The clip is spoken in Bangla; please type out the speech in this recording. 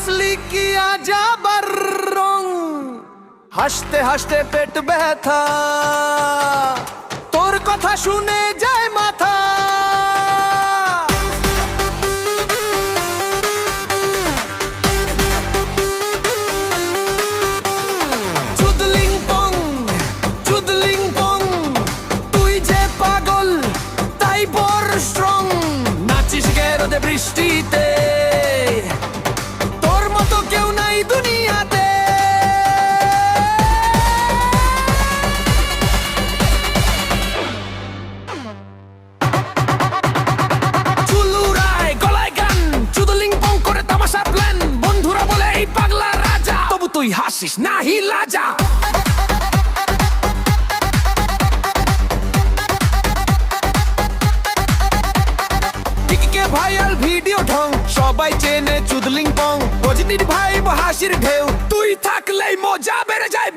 হাসলি কি আজাবার রং, হাসতে হাসতে পেট ব্যথা, তোর কথা শুনে যায় মাথা। চুদলিং পং, চুদলিং পং, তুই যে পাগল তাই বড় স্ট্রং। নাচিস গেরোদে বৃষ্টিতে, তোর মতো কেউ নাই দুনিয়াতে। চুলুরায় গলায় গান, চুদলিং পং করে তামাশা প্ল্যান। বন্ধুরা বলে এই পাগলা রাজা, তবু তুই হাসিস নাহি লাজা। ভাইরাল ভিডিও ঢং, সবাই চেনে চুদলিং পং। রজনীর ভাই হাসির ঢেউ, তুই থাকলেই মজা বেড়ে যায়।